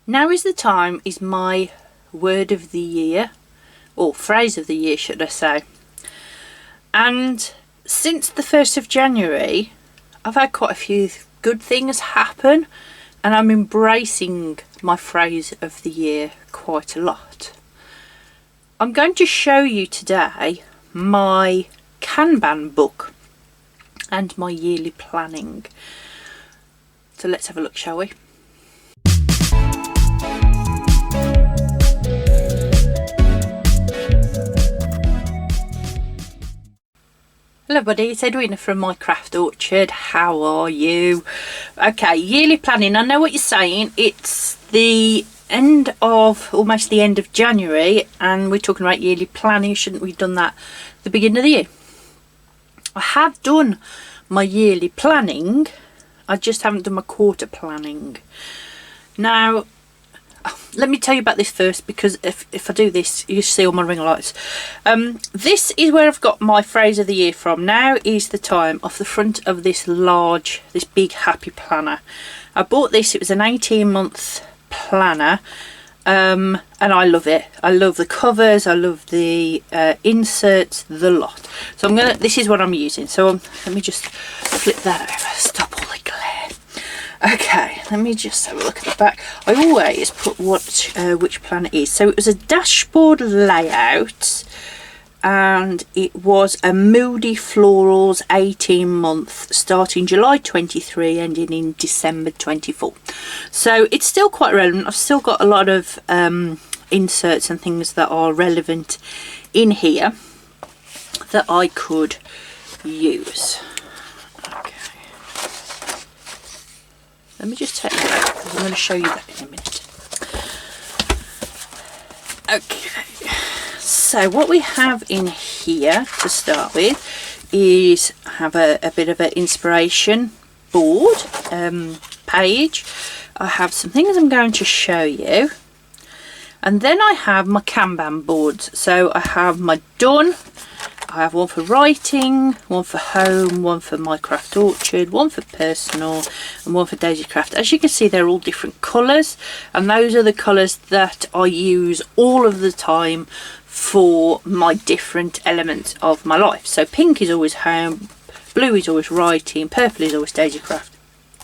Now is the time is my word of the year, or phrase of the year should I say. And since the 1st of January I've had quite a few good things happen, and I'm embracing my phrase of the year quite a lot. I'm going to show you today my Kanban book and my yearly planning. So let's have a look, shall we? Hello everybody, it's Edwina from My Craft Orchard. How are you? Okay, yearly planning. I know what you're saying. It's the end of, almost the end of January, and we're talking about yearly planning. Shouldn't we have done that at the beginning of the year? I have done my yearly planning. I just haven't done my quarter planning. Now, let me tell you about this first, because if I do this, you see all my ring lights. This is where I've got my phrase of the year from. Now is the time, off the front of this big happy planner. I bought this, it was an 18-month planner, and I love it. I love the covers, I love the inserts, the lot. So this is what I'm using. So let me just flip that over, stop all the glare. Okay, let me just have a look at the back. I always put which plan it is. So it was a dashboard layout, and it was a Moody Florals 18-month, starting July 23, ending in December 24. So it's still quite relevant. I've still got a lot of inserts and things that are relevant in here that I could use. Let me just take that out, because I'm going to show you that in a minute. Okay, so what we have in here to start with is have a bit of an inspiration board page. I have some things I'm going to show you, and then I have my Kanban boards. So I have my done. I have one for writing, one for home, one for My Craft Orchard, one for personal, and one for Daisy Craft. As you can see, they're all different colours, and those are the colours that I use all of the time for my different elements of my life. So pink is always home, blue is always writing, purple is always Daisy Craft.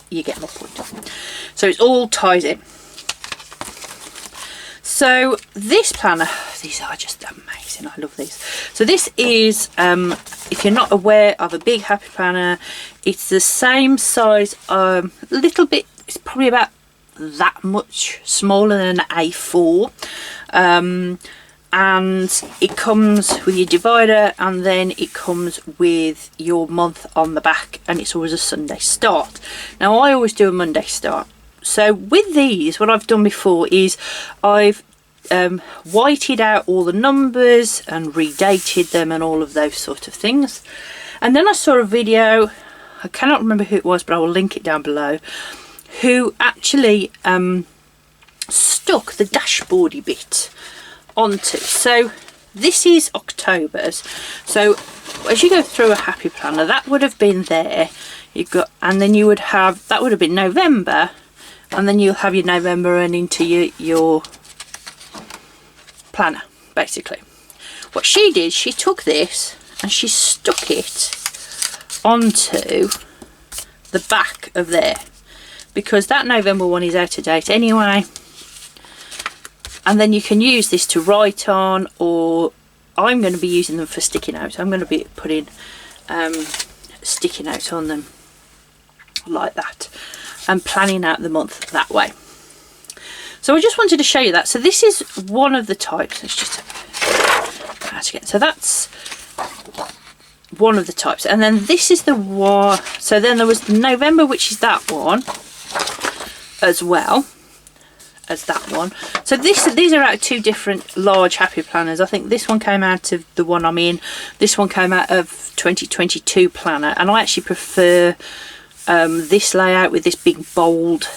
You get my point. So it all ties in. So this planner, these are just amazing. I love these. So this is, if you're not aware of a big happy planner, it's the same size, a little bit, it's probably about that much smaller than an A4. And it comes with your divider, and then it comes with your month on the back, and it's always a Sunday start. Now I always do a Monday start. So with these, what I've done before is I've whited out all the numbers and redated them and all of those sort of things. And then I saw a video, I cannot remember who it was, but I will link it down below, who actually stuck the dashboardy bit onto. So this is October's. So as you go through a happy planner, that would have been there. And then you would have, that would have been November. And then you'll have your November and into your planner, basically. What she did, she took this and she stuck it onto the back of there, because that November one is out of date anyway. And then you can use this to write on, or I'm going to be using them for sticky notes. I'm going to be putting sticky notes on them like that, and planning out the month that way. So I just wanted to show you that. So this is one of the types. Let's just again. So that's one of the types, and then this is the one. So then there was the November, which is that one, as well as that one. So these are out of two different large happy planners. I think this one came out of the one I'm in. This one came out of 2022 planner, and I actually prefer this layout with this big bold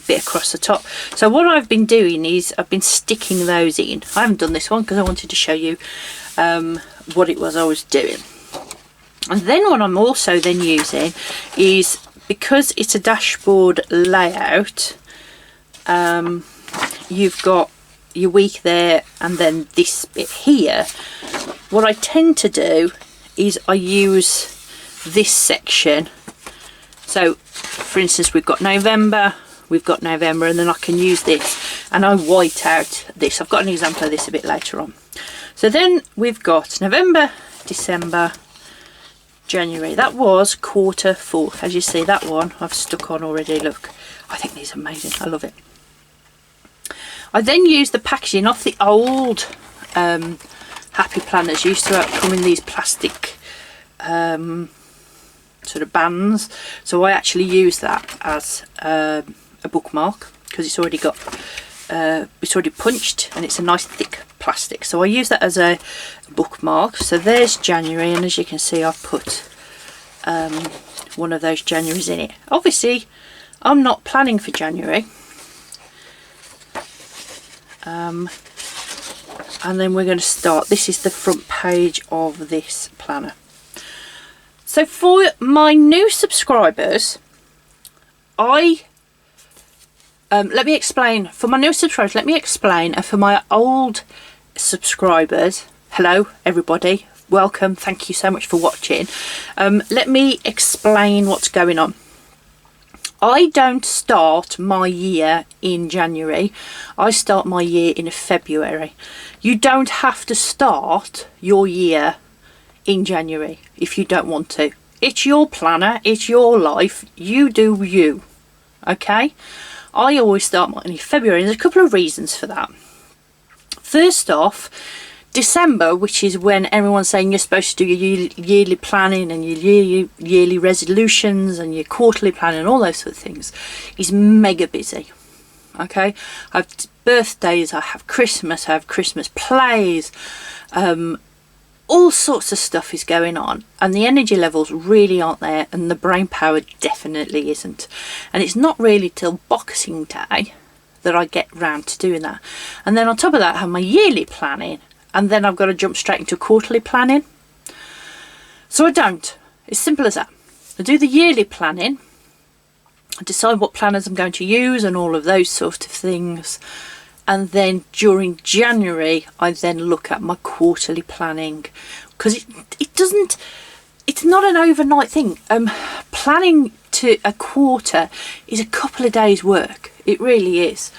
bit across the top. So what I've been doing is I've been sticking those in. I haven't done this one because I wanted to show you what it was I was doing. And then what I'm also then using is, because it's a dashboard layout, you've got your week there, and then this bit here. What I tend to do is I use this section. So for instance, we've got November, and then I can use this and I white out this. I've got an example of this a bit later on. So then we've got November, December, January. That was quarter 4. As you see, that one I've stuck on already. Look, I think these are amazing. I love it. I then use the packaging off the old Happy Planners. Used to come in these plastic sort of bands, so I actually use that as a bookmark because it's already got it's already punched and it's a nice thick plastic, so I use that as a bookmark. So there's January, and as you can see, I've put one of those Januaries in it. Obviously I'm not planning for January, and then we're going to start. This is the front page of this planner. So for my new subscribers, let me explain. For my new subscribers, let me explain. And for my old subscribers, hello everybody, welcome, thank you so much for watching. Let me explain what's going on. I don't start my year in January. I start my year in February. You don't have to start your year in January if you don't want to. It's your planner, it's your life, you do you. Okay, I always start mine in February, and there's a couple of reasons for that. First off, December, which is when everyone's saying you're supposed to do your yearly planning and your yearly resolutions and your quarterly planning and all those sort of things, is mega busy. Okay, I have birthdays, I have Christmas plays, all sorts of stuff is going on, and the energy levels really aren't there, and the brain power definitely isn't. And it's not really till Boxing Day that I get round to doing that. And then on top of that, I have my yearly planning, and then I've got to jump straight into quarterly planning. So I don't. It's simple as that. I do the yearly planning, I decide what planners I'm going to use and all of those sort of things. And then during January, I then look at my quarterly planning, because it's not an overnight thing. Planning to a quarter is a couple of days work. It really is.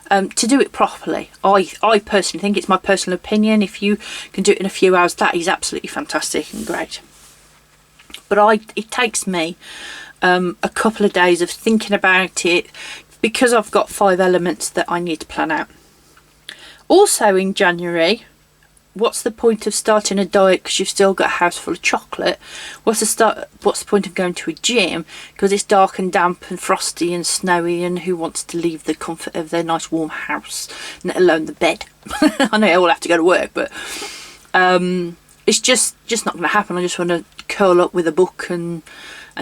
To do it properly, I personally think, it's my personal opinion, if you can do it in a few hours, that is absolutely fantastic and great. But it takes me a couple of days of thinking about it, because I've got 5 elements that I need to plan out. Also in January, what's the point of starting a diet because you've still got a house full of chocolate? What's the point of going to a gym because it's dark and damp and frosty and snowy, and who wants to leave the comfort of their nice warm house, let alone the bed? I know I all have to go to work, but it's just not going to happen. I just want to curl up with a book and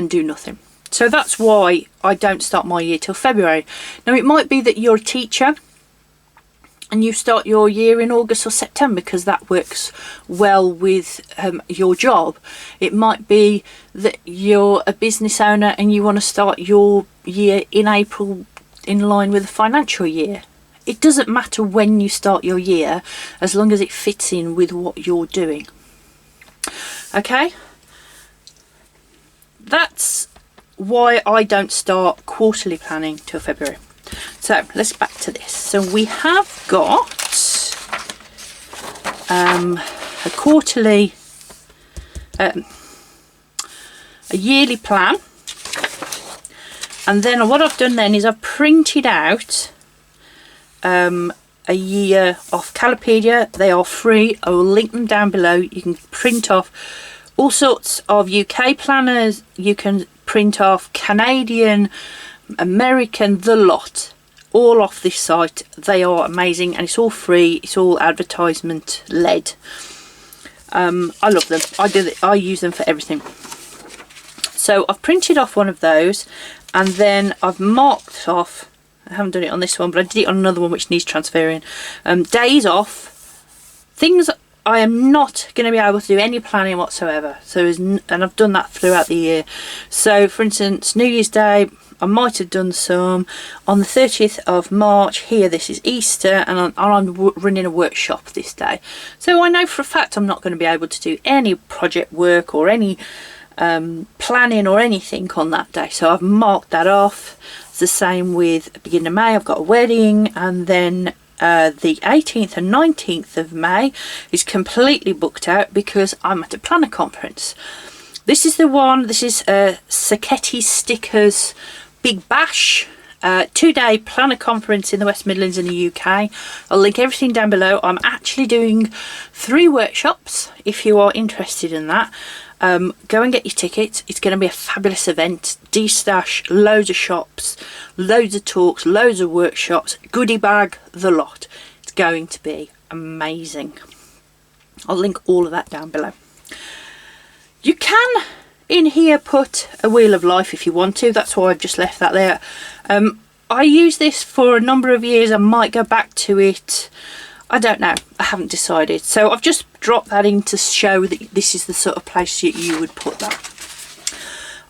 do nothing. So that's why I don't start my year till February. Now it might be that you're a teacher and you start your year in August or September because that works well with your job. It might be that you're a business owner and you want to start your year in April in line with the financial year. It doesn't matter when you start your year as long as it fits in with what you're doing. Okay? That's why I don't start quarterly planning till February. So let's back to this. So we have got a quarterly, a yearly plan, and then what I've done then is I've printed out a year off Calopedia. They are free. I will link them down below. You can print off all sorts of UK planners. You can print off Canadian, American, the lot, all off this site. They are amazing, and it's all free. It's all advertisement led. I love them. I use them for everything. So I've printed off one of those, and then I've marked off, I haven't done it on this one, but I did it on another one which needs transferring, days off, things I am not going to be able to do any planning whatsoever. So and I've done that throughout the year. So for instance, New Year's Day, I might have done some on the 30th of March. Here, this is Easter, and I'm running a workshop this day. So I know for a fact I'm not going to be able to do any project work or any planning or anything on that day. So I've marked that off. It's the same with the beginning of May. I've got a wedding, and then the 18th and 19th of May is completely booked out because I'm at a planner conference. This is the one, this is Sacchetti Stickers Big Bash, 2-day planner conference in the West Midlands in the UK. I'll link everything down below. I'm actually doing 3 workshops if you are interested in that. Go and get your tickets. It's going to be a fabulous event. D-stash, loads of shops, loads of talks, loads of workshops, goodie bag, the lot. It's going to be amazing. I'll link all of that down below. You can in here put a wheel of life if you want to. That's why I've just left that there. I used this for a number of years. I might go back to it. I don't know. I haven't decided. So I've just dropped that in to show that this is the sort of place that you would put that.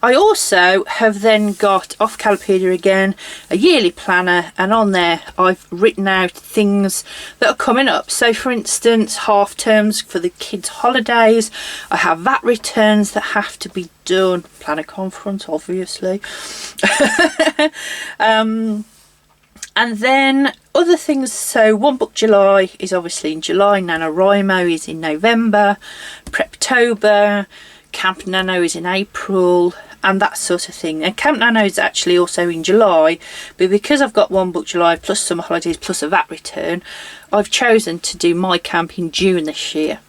I also have then got off Calipedia again a yearly planner, and on there I've written out things that are coming up. So for instance, half terms for the kids' holidays, I have VAT returns that have to be done, planner conference obviously, and then other things. So One Book July is obviously in July, NaNoWriMo is in November, Preptober, Camp Nano is in April, and that sort of thing. And Camp Nano is actually also in July, but because I've got One Book July plus summer holidays plus a VAT return, I've chosen to do my camp in June this year.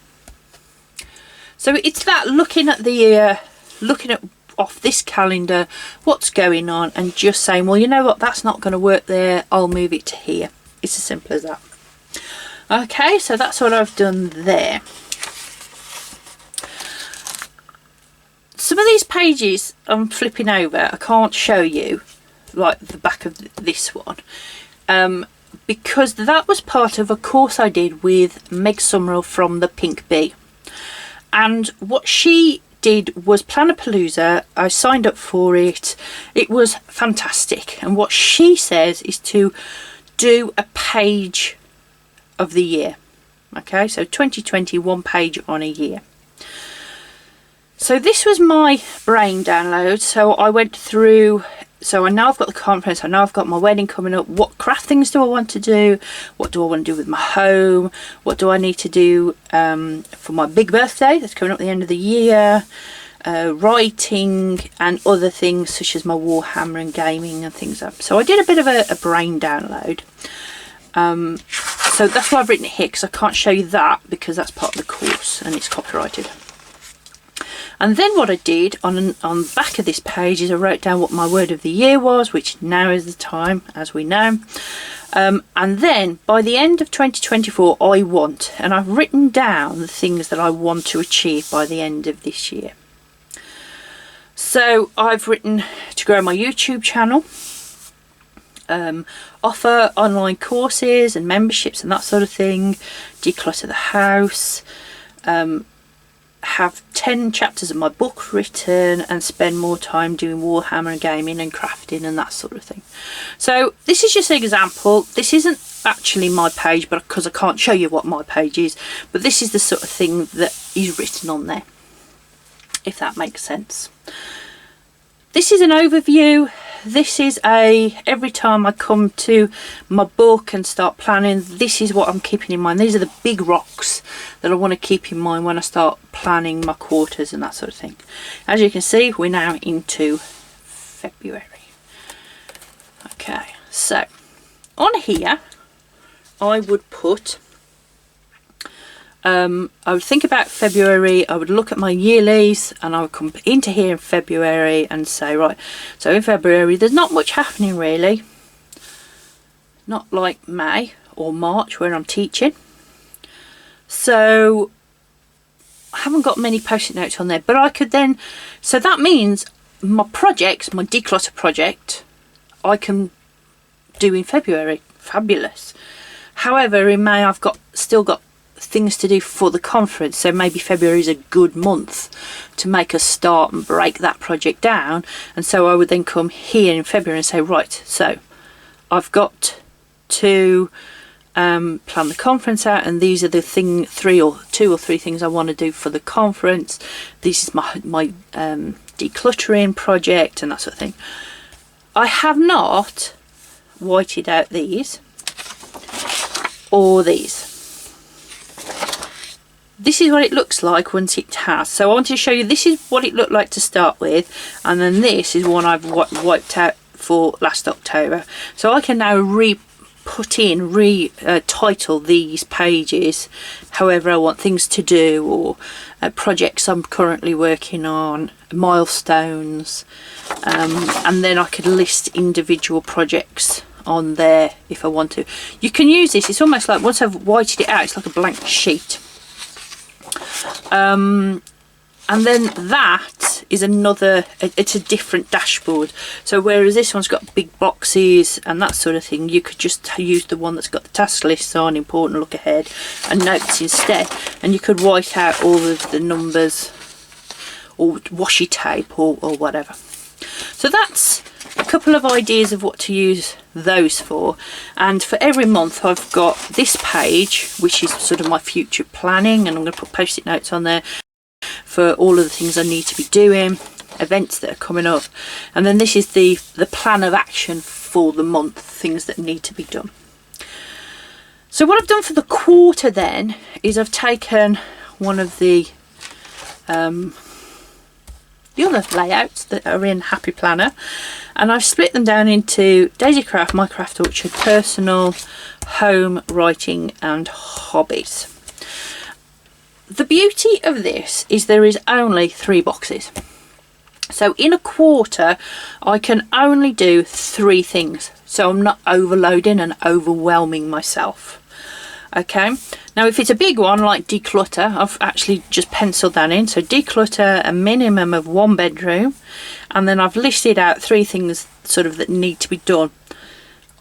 So it's that looking at the looking at off this calendar what's going on and just saying, well, you know what, that's not going to work there, I'll move it to here. It's as simple as that. Okay, so that's what I've done there. Some of these pages I'm flipping over, I can't show you, like the back of this one, because that was part of a course I did with Meg Summerall from the Pink Bee. And what she did was Plannerpalooza. I signed up for it. It was fantastic. And what she says is to do a page of the year. Okay, so 2020, 1 page on a year. So this was my brain download. So I went through, so I know I've got the conference, I know I've got my wedding coming up. What craft things do I want to do? What do I want to do with my home? What do I need to do for my big birthday that's coming up at the end of the year? Writing and other things such as my Warhammer and gaming and things like that. So I did a bit of a brain download. So that's why I've written it here, because I can't show you that because that's part of the course and it's copyrighted. And then what I did on the back of this page is I wrote down what my word of the year was, which now is the time, as we know. And then by the end of 2024, I want, and I've written down the things that I want to achieve by the end of this year. So I've written to grow my YouTube channel, offer online courses and memberships and that sort of thing, declutter the house, have 10 chapters of my book written, and spend more time doing Warhammer and gaming and crafting and that sort of thing. So this is just an example. This isn't actually my page, but because I can't show you what my page is, but this is the sort of thing that is written on there, if that makes sense. This is an overview. This is every time I come to my book and start planning, this is what I'm keeping in mind. These are the big rocks that I want to keep in mind when I start planning my quarters and that sort of thing. As you can see, we're now into February. Okay, so on here I would put I would think about February, I would look at my yearlies, and I would come into here in February and say, right, so in February there's not much happening really, not like May or March where I'm teaching, so I haven't got many post-it notes on there, but I could then, so that means my projects, my declutter project, I can do in February. Fabulous. However, in May I've still got things to do for the conference. So maybe February is a good month to make us start and break that project down. And so I would then come here in February and say, right, so I've got to plan the conference out, and these are the two or three things I want to do for the conference. This is my decluttering project and that sort of thing. I have not whited out these or these. This is what it looks like once it has. So I want to show you, this is what it looked like to start with, and then this is one I've wiped out for last October. So I can now title these pages however I want things to do, or projects I'm currently working on, milestones, and then I could list individual projects on there if I want to. You can use this, it's almost like, once I've whited it out, it's like a blank sheet. And then that is it's a different dashboard. So whereas this one's got big boxes and that sort of thing, you could just use the one that's got the task lists on, important, look ahead, and notes instead. And you could white out all of the numbers or washi tape or whatever. So that's a couple of ideas of what to use those for. And for every month I've got this page, which is sort of my future planning, and I'm going to put post-it notes on there for all of the things I need to be doing, events that are coming up. And then this is the plan of action for the month, things that need to be done. So what I've done for the quarter then is I've taken one of the other layouts that are in Happy Planner, and I've split them down into Daisy Craft, My Craft Orchard, Personal, Home, Writing and Hobbies. The beauty of this is there is only 3 boxes. So in a quarter I can only do 3 things, so I'm not overloading and overwhelming myself. Okay, now if it's a big one like declutter, I've actually just penciled that in. So declutter a minimum of 1 bedroom, and then I've listed out 3 things sort of that need to be done.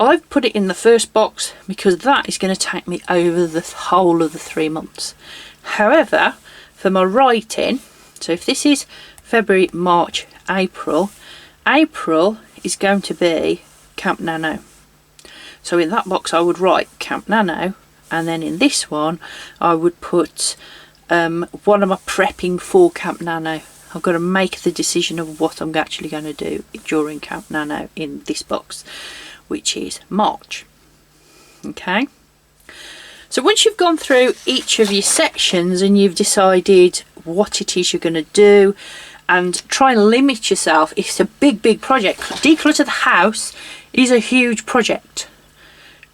I've put it in the first box because that is going to take me over the whole of the 3 months. However, for my writing, so if this is February, March, April is going to be Camp Nano. So in that box I would write Camp Nano, and then in this one I would put what am I prepping for Camp Nano. I've got to make the decision of what I'm actually going to do during Camp Nano in this box, which is March. Okay, so once you've gone through each of your sections and you've decided what it is you're going to do, and try and limit yourself. If it's a big project, declutter the house is a huge project.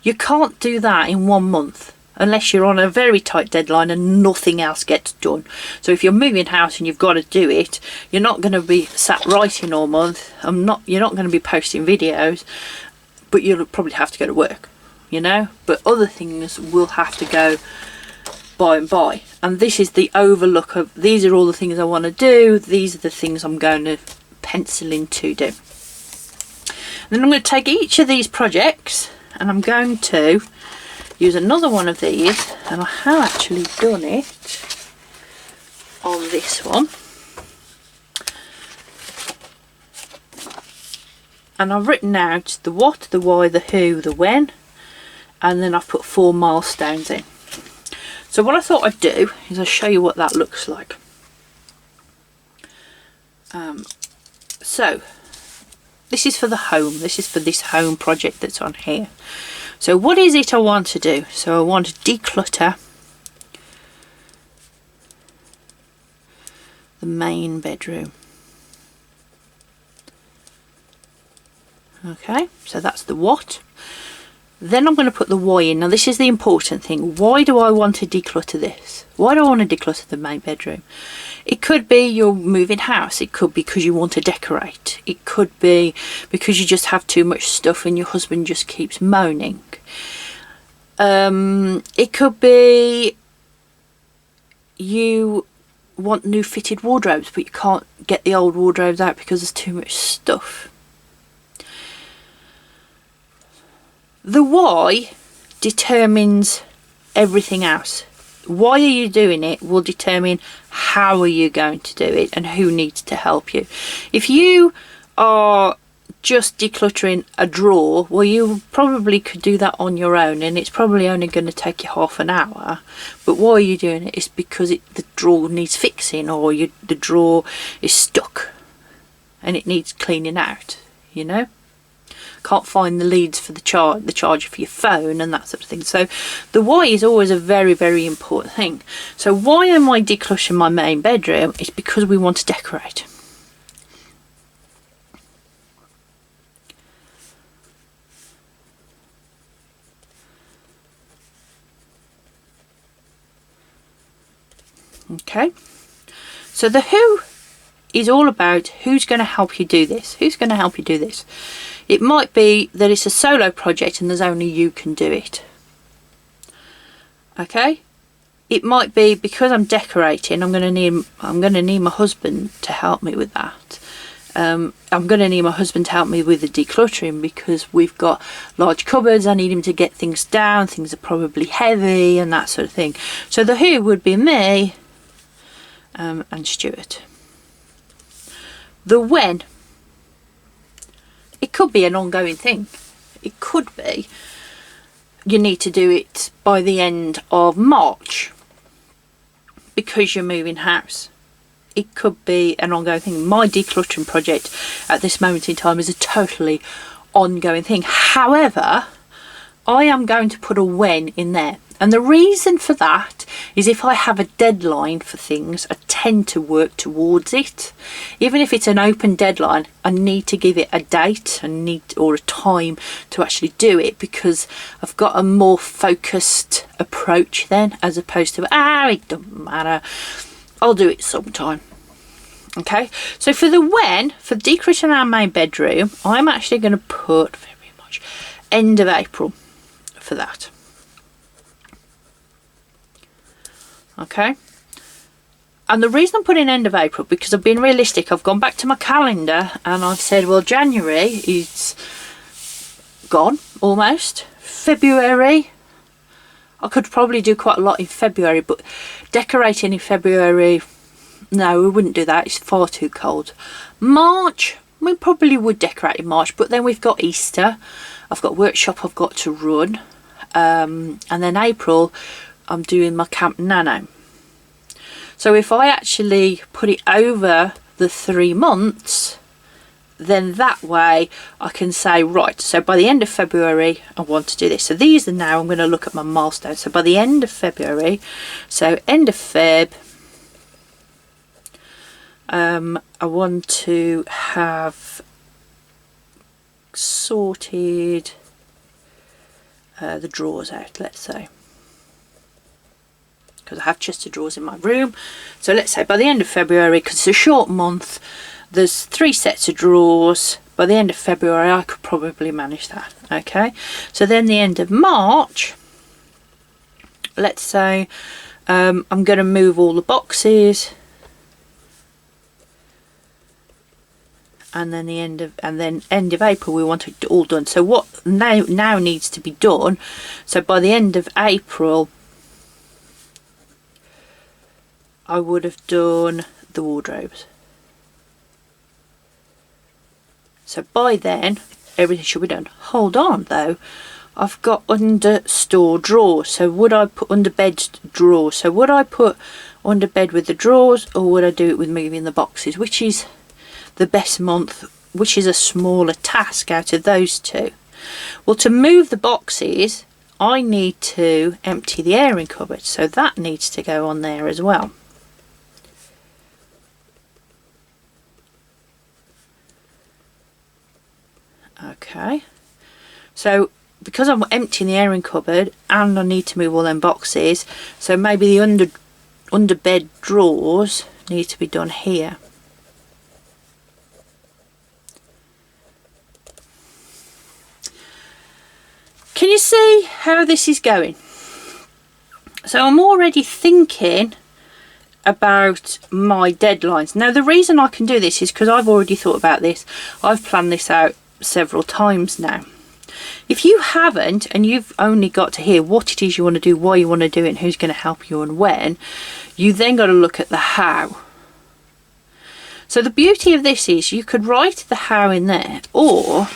You can't do that in 1 month unless you're on a very tight deadline and nothing else gets done. So if you're moving house and you've got to do it, you're not going to be sat writing all month. You're not going to be posting videos, but you'll probably have to go to work, you know. But other things will have to go by and by. And this is the overlook of, these are all the things I want to do, these are the things I'm going to pencil in to do. And then I'm going to take each of these projects and I'm going to use another one of these, and I have actually done it on this one, and I've written out the what, the why, the who, the when, and then I've put 4 milestones in. So what I thought I'd do is I'll show you what that looks like. So this is for the home, this is for this home project that's on here. So what is it I want to do? So I want to declutter the main bedroom. Okay, so that's the what. Then I'm going to put the why in. Now this is the important thing. Why do I want to declutter this? Why do I want to declutter the main bedroom? It could be you're moving house. It could be because you want to decorate. It could be because you just have too much stuff and your husband just keeps moaning. It could be you want new fitted wardrobes but you can't get the old wardrobes out because there's too much stuff. The why determines everything else. why are you doing it will determine how are you going to do it and who needs to help you. If you are just decluttering a drawer, well, you probably could do that on your own, and it's probably only going to take you half an hour. But why are you doing it? It's because the drawer needs fixing, or the drawer is stuck and it needs cleaning out, you know. Can't find the leads for the charger for your phone and that sort of thing. So the why is always a very, very important thing. So why am I decluttering my main bedroom? It's because we want to decorate. Okay, so the who is all about who's going to help you do this. Who's going to help you do this? It might be that it's a solo project and there's only you can do it. Okay, it might be because I'm decorating. I'm going to need my husband to help me with that. I'm going to need my husband to help me with the decluttering because we've got large cupboards. I need him to get things down. Things are probably heavy and that sort of thing. So the who would be me and Stuart. The when, it could be an ongoing thing. It could be you need to do it by the end of March because you're moving house. It could be an ongoing thing. My decluttering project at this moment in time is a totally ongoing thing. However, I am going to put a when in there. And the reason for that is if I have a deadline for things, I tend to work towards it. Even if it's an open deadline, I need to give it a date or a time to actually do it, because I've got a more focused approach then, as opposed to, it doesn't matter, I'll do it sometime. Okay, so for the when, for decluttering our main bedroom, I'm actually going to put very much end of April for that. Okay, and the reason I'm putting end of April, because I've been realistic. I've gone back to my calendar and I've said, well, January is gone almost. February, I could probably do quite a lot in February, but decorating in February, no, we wouldn't do that. It's far too cold. March, we probably would decorate in March, but then we've got Easter. I've got workshop I've got to run, and then April I'm doing my Camp Nano. So if I actually put it over the 3 months, then that way I can say, right, so by the end of February I want to do this. So these are now, I'm going to look at my milestones. So by the end of February, so end of Feb, I want to have sorted the drawers out, let's say, because I have chest of drawers in my room. So let's say by the end of February, because it's a short month, there's 3 sets of drawers. By the end of February I could probably manage that. Okay, so then the end of March, let's say I'm going to move all the boxes, and then end of April we want it all done. So what now needs to be done, so by the end of April I would have done the wardrobes. So by then everything should be done. Hold on though, I've got under store drawers. So would I put under bed drawers? So would I put under bed with the drawers, or would I do it with moving the boxes? Which is the best month, which is a smaller task out of those two? Well, to move the boxes I need to empty the airing cupboard, so that needs to go on there as well. Okay, so because I'm emptying the airing cupboard and I need to move all them boxes, so maybe the under bed drawers need to be done here. Can you see how this is going? So I'm already thinking about my deadlines. Now the reason I can do this is because I've already thought about this. I've planned this out several times now. If you haven't, and you've only got to hear what it is you want to do, why you want to do it, and who's going to help you and when, you then got to look at the how. So the beauty of this is you could write the how in there, or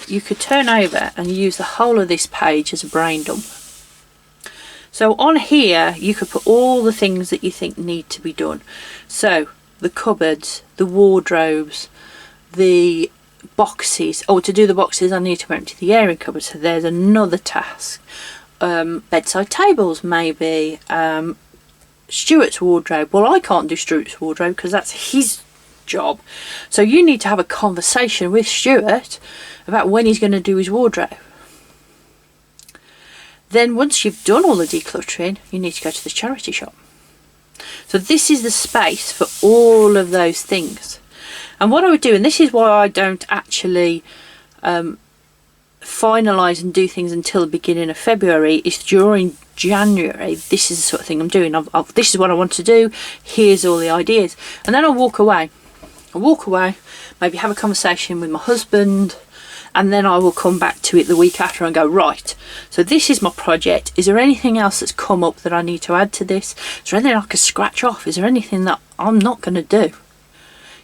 you could turn over and use the whole of this page as a brain dump. So on here you could put all the things that you think need to be done. So the cupboards, the wardrobes, the boxes. Oh, to do the boxes I need to empty the airing cupboard, so there's another task. Bedside tables maybe. Stuart's wardrobe. Well, I can't do Stuart's wardrobe because that's his job. So you need to have a conversation with Stuart about when he's going to do his wardrobe. Then once you've done all the decluttering, you need to go to the charity shop. So this is the space for all of those things. And what I would do, and this is why I don't actually finalise and do things until the beginning of February, is during January, this is the sort of thing I'm doing. This is what I want to do. Here's all the ideas. And then I'll walk away. Maybe have a conversation with my husband, and then I will come back to it the week after and go, right, so this is my project. Is there anything else that's come up that I need to add to this? Is there anything I can scratch off? Is there anything that I'm not going to do?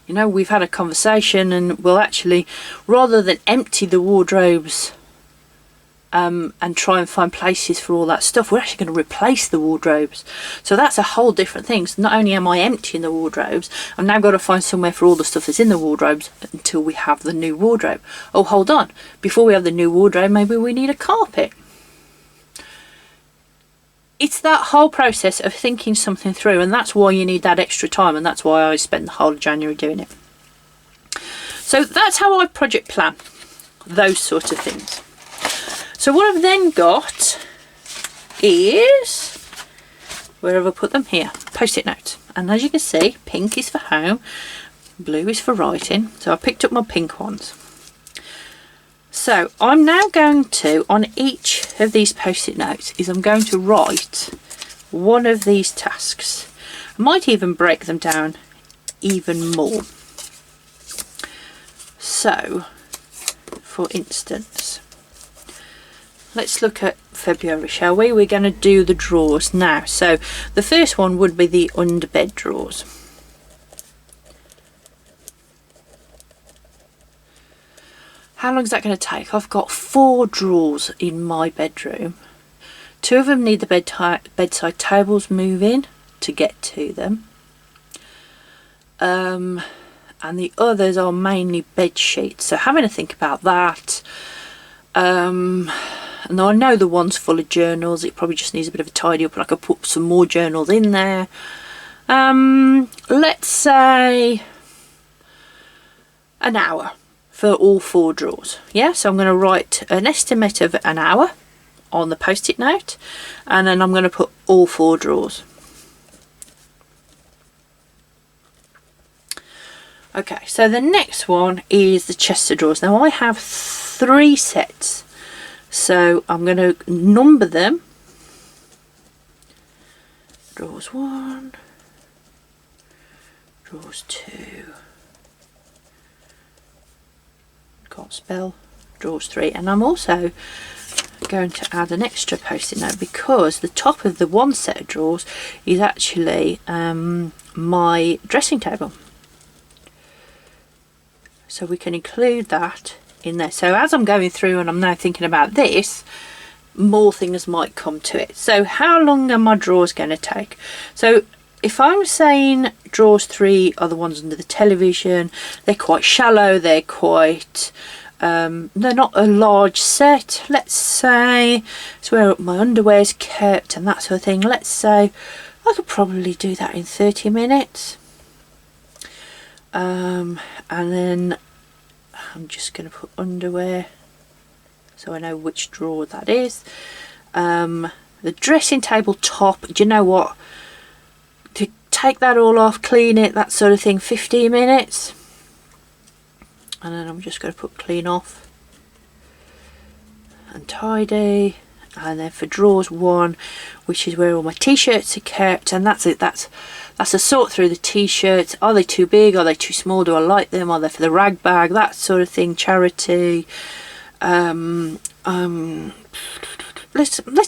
You know, we've had a conversation, and we'll actually, rather than empty the wardrobes and try and find places for all that stuff, we're actually going to replace the wardrobes. So that's a whole different thing. So not only am I emptying the wardrobes, I've now got to find somewhere for all the stuff that's in the wardrobes until we have the new wardrobe. Oh, hold on. Before we have the new wardrobe, maybe we need a carpet. It's that whole process of thinking something through, and that's why you need that extra time, and that's why I spent the whole of January doing it. So that's how I project plan those sort of things. So what I've then got is, where have I put them? Here, post-it notes. And as you can see, pink is for home, blue is for writing. So I picked up my pink ones. So I'm now going to, on each of these post-it notes, I'm going to write one of these tasks. I might even break them down even more. So, for instance, let's look at February, shall we? We're going to do the drawers now. So the first one would be the underbed drawers. How long is that going to take? I've got 4 drawers in my bedroom. 2 of them need the bedside tables moving to get to them. And the others are mainly bed sheets. So having to think about that. And I know the one's full of journals. It probably just needs a bit of a tidy up, and I could put some more journals in there. Let's say an hour for all 4 drawers. Yeah, so I'm going to write an estimate of an hour on the post-it note, and then I'm going to put all 4 drawers. Okay, so the next one is the chest of drawers. Now I have 3 sets, so I'm going to number them. Drawers 1, drawers 2, can't spell, drawers 3, and I'm also going to add an extra post-it note because the top of the one set of drawers is actually my dressing table. So we can include that in there. So as I'm going through and I'm now thinking about this, more things might come to it. So how long are my drawers going to take? So if I'm saying drawers 3 are the ones under the television, they're quite shallow, they're quite, they're not a large set. Let's say it's where my underwear's kept and that sort of thing. Let's say I could probably do that in 30 minutes. And then I'm just going to put underwear so I know which drawer that is. The dressing table top, do you know what, to take that all off, clean it, that sort of thing, 15 minutes. And then I'm just going to put clean off and tidy. And then for drawers 1, which is where all my t-shirts are kept, and that's it. That's a sort through the t-shirts. Are they too big? Are they too small? Do I like them? Are they for the rag bag? That sort of thing. Charity. Let's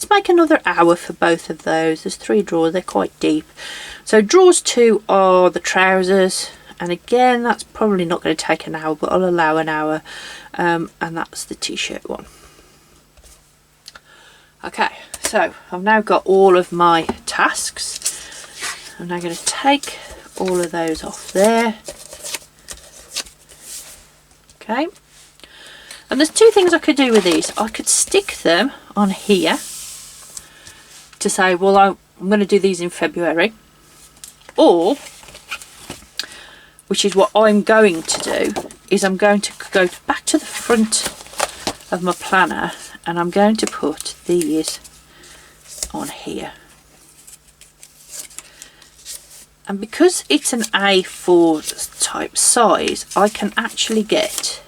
make another hour for both of those. There's 3 drawers, they're quite deep. So drawers 2 are the trousers, and again that's probably not going to take an hour, but I'll allow an hour, and that's the t-shirt one. Okay, so I've now got all of my tasks. I'm now going to take all of those off there. Okay, and there's 2 things I could do with these. I could stick them on here to say, well, I'm going to do these in February, or, which is what I'm going to do, is I'm going to go back to the front of my planner and I'm going to put these on here. And because it's an A4 type size, I can actually get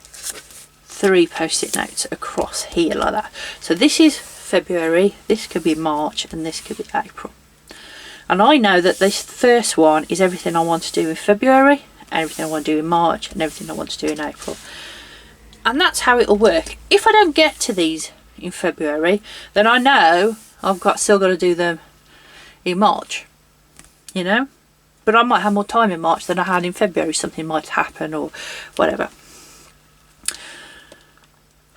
3 post-it notes across here like that. So this is February, this could be March, and this could be April. And I know that this first one is everything I want to do in February, everything I want to do in March, and everything I want to do in April. And that's how it'll work. If I don't get to these in February, then I know I've still got to do them in March, you know. But I might have more time in March than I had in February. Something might happen or whatever.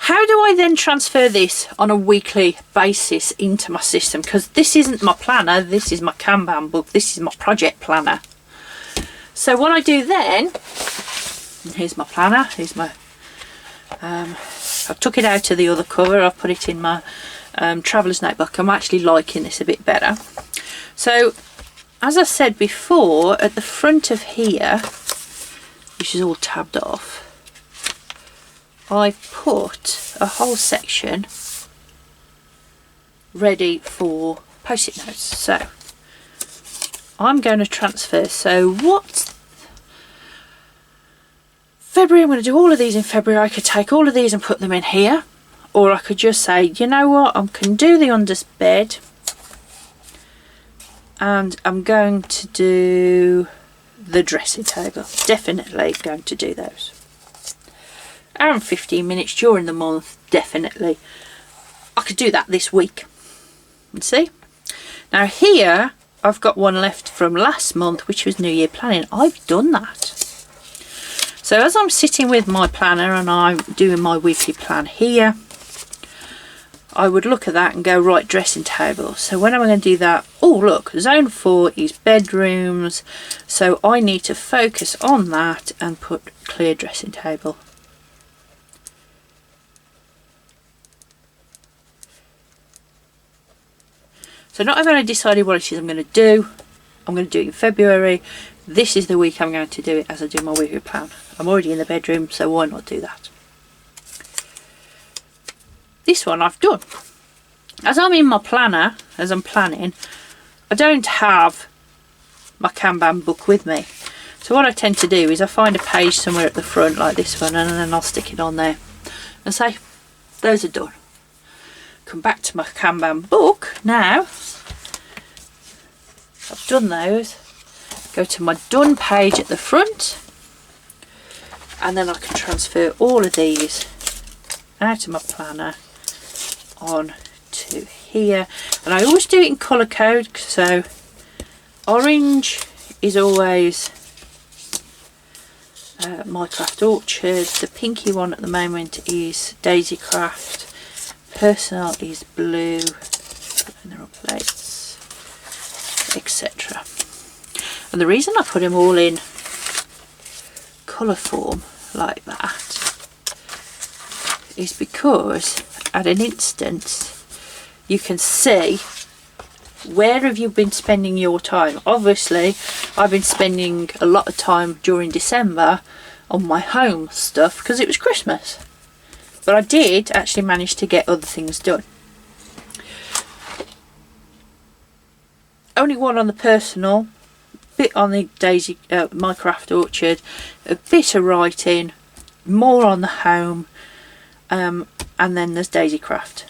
How do I then transfer this on a weekly basis into my system? Because this isn't my planner, this is my Kanban book, this is my project planner. So what I do then, here's my planner, here's my, I've took it out of the other cover, I've put it in my traveller's notebook. I'm actually liking this a bit better. So as I said before, at the front of here, which is all tabbed off, I put a whole section ready for post-it notes. So I'm going to transfer. So what February, I'm going to do all of these in February. I could take all of these and put them in here, or I could just say, you know what, I can do the under bed, and I'm going to do the dressing table. Definitely going to do those. Hour and 15 minutes during the month, definitely. I could do that this week. And see? Now here, I've got one left from last month, which was New Year planning. I've done that. So as I'm sitting with my planner and I'm doing my weekly plan here, I would look at that and go, right, dressing table. So when am I going to do that? Oh, look, zone 4 is bedrooms. So I need to focus on that and put clear dressing table. So not only have I decided what it is I'm going to do, I'm going to do it in February. This is the week I'm going to do it as I do my weekly plan. I'm already in the bedroom, so why not do that? This one I've done. As I'm in my planner, as I'm planning, I don't have my Kanban book with me. So what I tend to do is I find a page somewhere at the front like this one, and then I'll stick it on there and say, those are done. Come back to my Kanban book now. I've done those. Go to my done page at the front, and then I can transfer all of these out of my planner on to here. And I always do it in colour code, so orange is always My Craft Orchard. The pinky one at the moment is Daisy Craft. Personal is blue, mineral plates, etc. And the reason I put them all in colour form like that is because at an instance you can see where have you been spending your time. Obviously I've been spending a lot of time during December on my home stuff because it was Christmas. But I did actually manage to get other things done. Only one on the personal, bit on the Daisy, My Craft Orchard, a bit of writing, more on the home, and then there's Daisy Craft.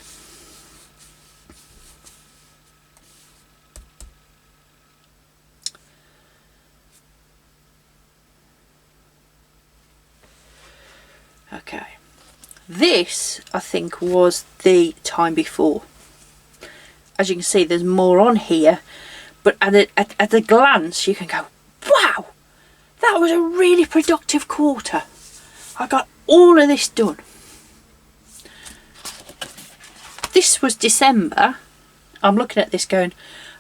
Okay. This, I think, was the time before. As you can see, there's more on here, but at a glance you can go, wow, that was a really productive quarter. I got all of this done. This was December. I'm looking at this going,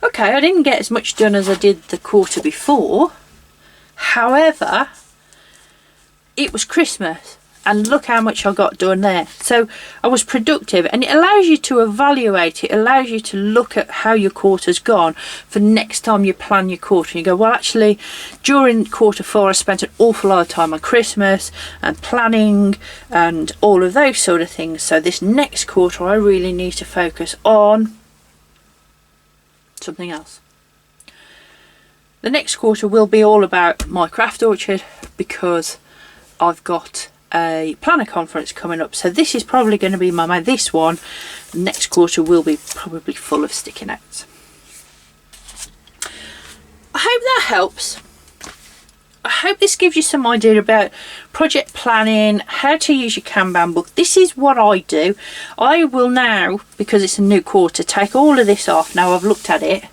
okay, I didn't get as much done as I did the quarter before. However, it was Christmas and look how much I got done there. So I was productive, and it allows you to evaluate. It allows you to look at how your quarter's gone for next time you plan your quarter. You go, well, actually, during quarter 4, I spent an awful lot of time on Christmas and planning and all of those sort of things. So this next quarter, I really need to focus on something else. The next quarter will be all about my craft orchard, because I've got a planner conference coming up. So this is probably going to be this one. Next quarter will be probably full of sticky notes. I hope that helps. I hope this gives you some idea about project planning, how to use your Kanban book. This is what I do. I will now, because it's a new quarter, take all of this off. Now I've looked at it,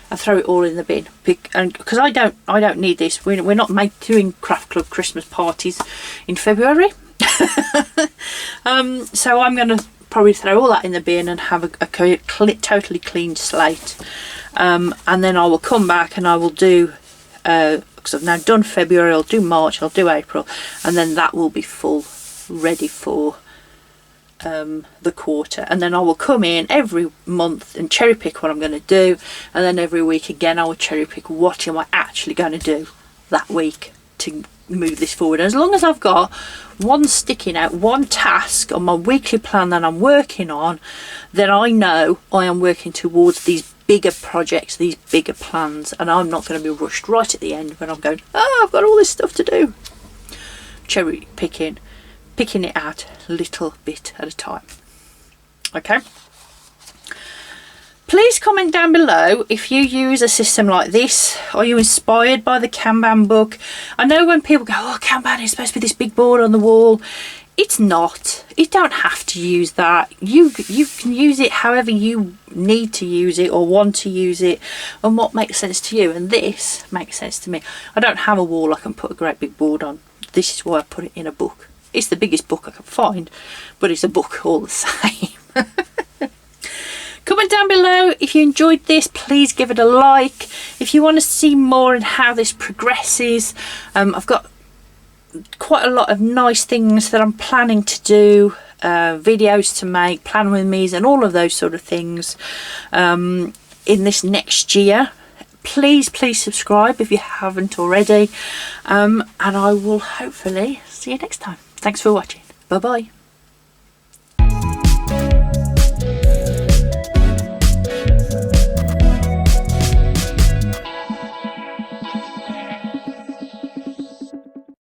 and throw it all in the bin, because I don't need this. We're not doing craft club Christmas parties in February. So I'm going to probably throw all that in the bin and have a totally clean slate, and then I will come back and I will do, because I've now done February, I'll do March, I'll do April, and then that will be full, ready for the quarter. And then I will come in every month and cherry pick what I'm going to do, and then every week again I will cherry pick what am I actually going to do that week to move this forward. And as long as I've got one sticky note, one task on my weekly plan that I'm working on, then I know I am working towards these bigger projects, these bigger plans, and I'm not going to be rushed right at the end when I'm going, oh, I've got all this stuff to do. Cherry picking it out a little bit at a time. Okay, please comment down below if you use a system like this. Are you inspired by the Kanban book? I know when people go, oh, Kanban is supposed to be this big board on the wall. It's not. You don't have to use that. You can use it however you need to use it or want to use it, and what makes sense to you. And this makes sense to me. I don't have a wall I can put a great big board on. This is why I put it in a book. It's the biggest book I can find, but it's a book all the same. Comment down below if you enjoyed this. Please give it a like. If you want to see more and how this progresses, I've got quite a lot of nice things that I'm planning to do, videos to make, plan with me's and all of those sort of things in this next year. Please subscribe if you haven't already, and I will hopefully see you next time. Thanks for watching. Bye bye.